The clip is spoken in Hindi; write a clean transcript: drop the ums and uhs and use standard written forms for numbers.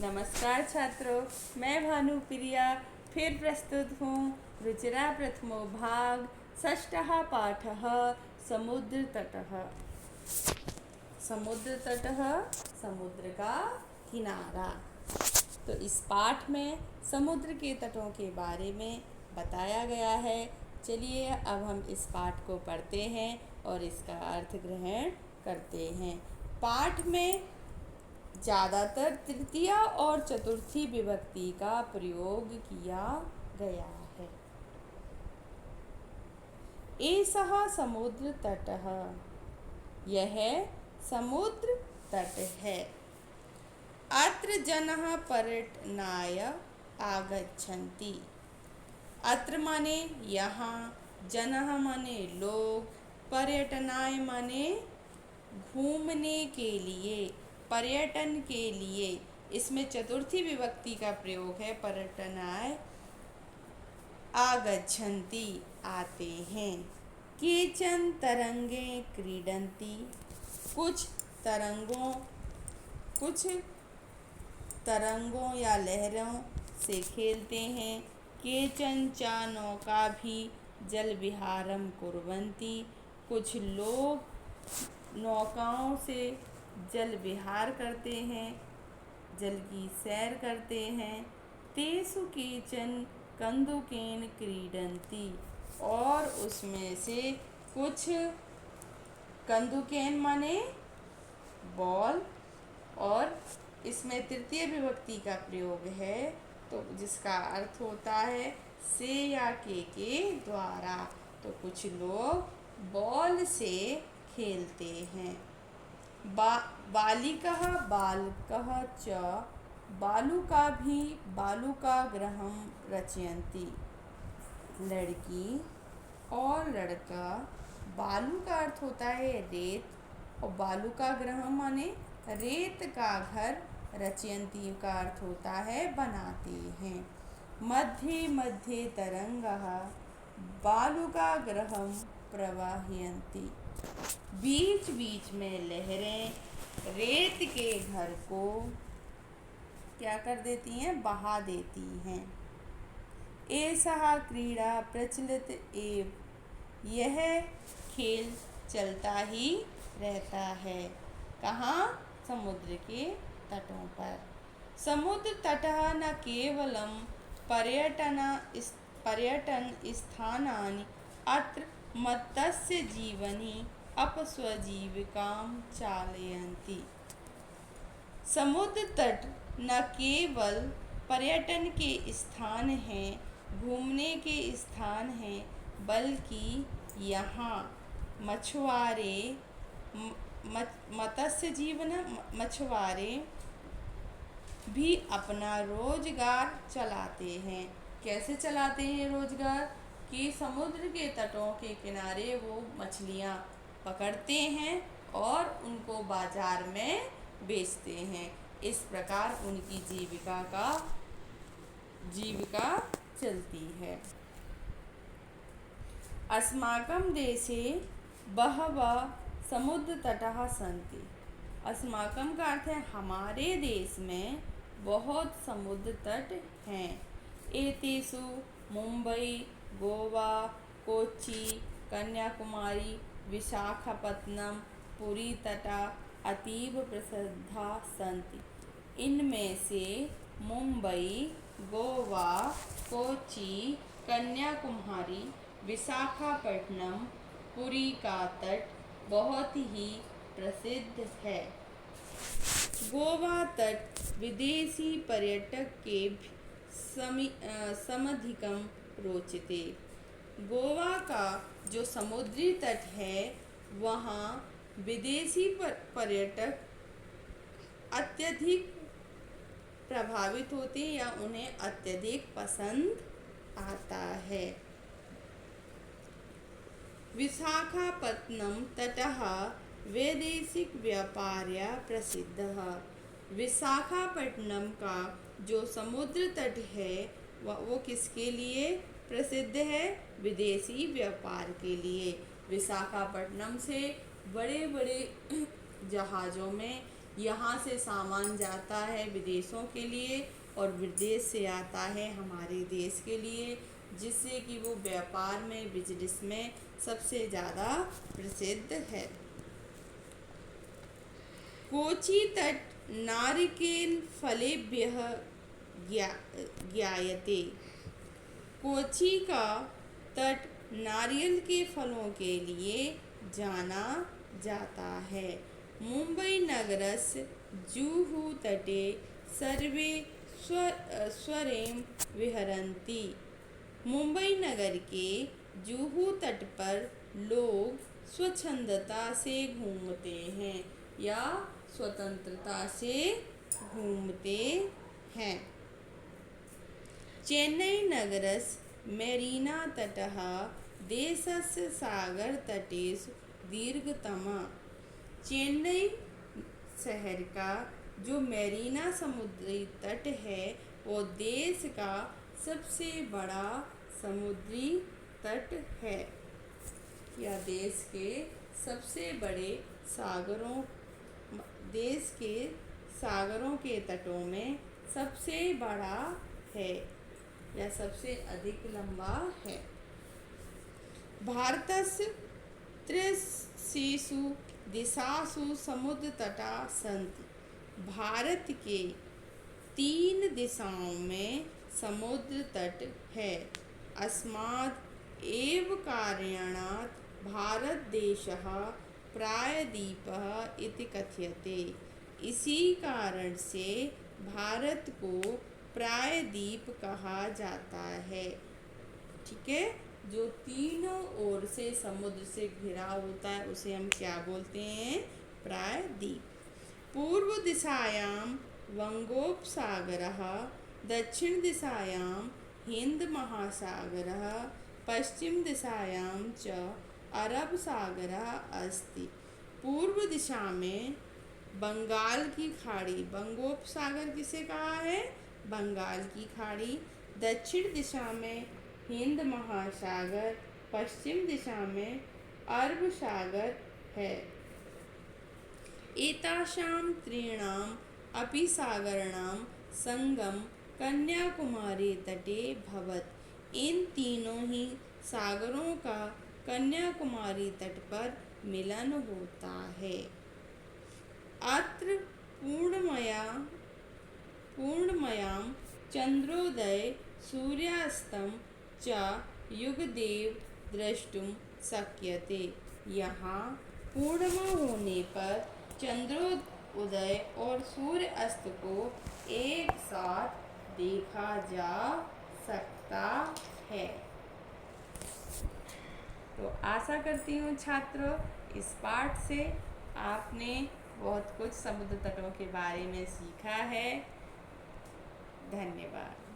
नमस्कार छात्रों, मैं भानुप्रिया फिर प्रस्तुत हूँ। रुचिरा प्रथमो भाग षष्ठः पाठः समुद्र तटः। समुद्र तटः समुद्र का किनारा। तो इस पाठ में समुद्र के तटों के बारे में बताया गया है। चलिए अब हम इस पाठ को पढ़ते हैं और इसका अर्थ ग्रहण करते हैं। पाठ में ज़्यादातर तृतीया और चतुर्थी विभक्ति का प्रयोग किया गया है। एषः समुद्र तटः, यह समुद्र तट है। अत्र जनः पर्यटनाय आगच्छन्ति। अत्र माने यहाँ, जनः माने लोग, पर्यटनाय माने घूमने के लिए, पर्यटन के लिए। इसमें चतुर्थी विभक्ति का प्रयोग है, पर्यटनाय। आगच्छन्ति आते हैं। केचन तरंगे क्रीडन्ति, कुछ तरंगों या लहरों से खेलते हैं। केचन च नौका भी जल विहारम कुर्वन्ति, कुछ लोग नौकाओं से जल विहार करते हैं, जल की सैर करते हैं। तेषु केचन कन्दुकेन क्रीडन्ति, और उसमें से कुछ कन्दुकेन माने बॉल, और इसमें तृतीय विभक्ति का प्रयोग है तो जिसका अर्थ होता है से या के द्वारा। तो कुछ लोग बॉल से खेलते हैं। बालिकः बालकः च बालुकाभिः बालुकागृहं रचयन्ति। लड़की और लड़का, बालू का अर्थ होता है रेत और बालुकागृहं माने रेत का घर, रचयन्ति का अर्थ होता है बनाते हैं। मध्ये मध्ये तरंगः बालुकागृहं प्रवाहयन्ति। बीच बीच में लहरें रेत के घर को क्या कर देती हैं, बहा देती हैं। एषः क्रीड़ा प्रचलित एव, यह खेल चलता ही रहता है। कहाँ? समुद्र के तटों पर। समुद्र तटः न केवलं पर्यटन स्थानानि, अत्र मत्स्य जीवनी अपस्वजीविकां चालयन्ति। समुद्र तट न केवल पर्यटन के स्थान हैं, घूमने के स्थान हैं, बल्कि यहाँ मछुआरे भी अपना रोजगार चलाते हैं। कैसे चलाते हैं रोजगार? कि समुद्र के तटों के किनारे वो मछलियाँ पकड़ते हैं और उनको बाजार में बेचते हैं। इस प्रकार उनकी जीविका चलती है। अस्माकं देशे बहवः समुद्र तटः सन्ति। अस्माकं का अर्थ है हमारे देश में बहुत समुद्र तट हैं। एतेषु मुंबई, गोवा, कोच्चि, कन्याकुमारी, विशाखापत्तनम, पुरी तटा अतीव प्रसिद्धा सन्ति। इनमें से मुंबई, गोवा, कोच्चि, कन्याकुमारी, विशाखापट्टनम, पुरी का तट बहुत ही प्रसिद्ध है। गोवा तट विदेशी पर्यटक के समधिकम रोचते। गोवा का जो समुद्री तट है वहाँ विदेशी पर्यटक अत्यधिक प्रभावित होते या उन्हें अत्यधिक पसंद आता है। विशाखापत्तनम तटः वैदेशिक व्यापार्य प्रसिद्धः। विशाखापट्टनम का जो समुद्र तट है वो किसके लिए प्रसिद्ध है? विदेशी व्यापार के लिए। विशाखापट्टनम से बड़े बड़े जहाज़ों में यहाँ से सामान जाता है विदेशों के लिए और विदेश से आता है हमारे देश के लिए, जिससे कि वो व्यापार में, बिजनेस में सबसे ज़्यादा प्रसिद्ध है। कोची तट नारिकेल फलेभ्यः ज्ञायते। कोची का तट नारियल के फलों के लिए जाना जाता है। मुंबई नगरस्य जुहू तटे सर्वे स्वरें विहरन्ति। मुंबई नगर के जुहू तट पर लोग स्वच्छंदता से घूमते हैं या स्वतंत्रता से घूमते हैं। चेन्नई नगरस्य मेरीना तटः देशस्य सागरतटेषु दीर्घतमः। चेन्नई शहर का जो मेरीना समुद्री तट है वो देश का सबसे बड़ा समुद्री तट है या देश के सबसे बड़े देश के सागरों के तटों में सबसे बड़ा है या सबसे अधिक लंबा है। भारतस्य त्रिशिषु दिशासु समुद्रतटा सन्ति। भारत के 3 दिशाओं में समुद्र तट है। अस्माद् एव कारणात् भारत देशः प्रायद्वीपः इति कथ्यते। इसी कारण से भारत को प्रायद्वीप कहा जाता है। ठीक है, जो तीनों ओर से समुद्र से घिरा होता है उसे हम क्या बोलते हैं? प्रायद्वीप। पूर्व दिशायां बंगोपसागरः, दक्षिण दिशायां हिंद महासागरः, पश्चिम दिशायां च अरब सागरः अस्ति। पूर्व दिशा में बंगाल की खाड़ी, बंगोपसागर किसे कहा है? बंगाल की खाड़ी। दक्षिण दिशा में हिंद महासागर, पश्चिम दिशा में अरब सागर है। एतासां त्रीणाम् अपि सागराणां संगम कन्याकुमारी तटे भवत्। इन तीनों ही सागरों का कन्याकुमारी तट पर मिलन होता है। अत्र पूर्णमयां चंद्रोदय सूर्यास्तं च युगदेव द्रष्टुम शक्यते। यहाँ पूर्णिमा होने पर चंद्रोदय और सूर्य अस्त को एक साथ देखा जा सकता है। तो आशा करती हूँ छात्रों, इस पाठ से आपने बहुत कुछ समुद्र तटों के बारे में सीखा है। धन्यवाद।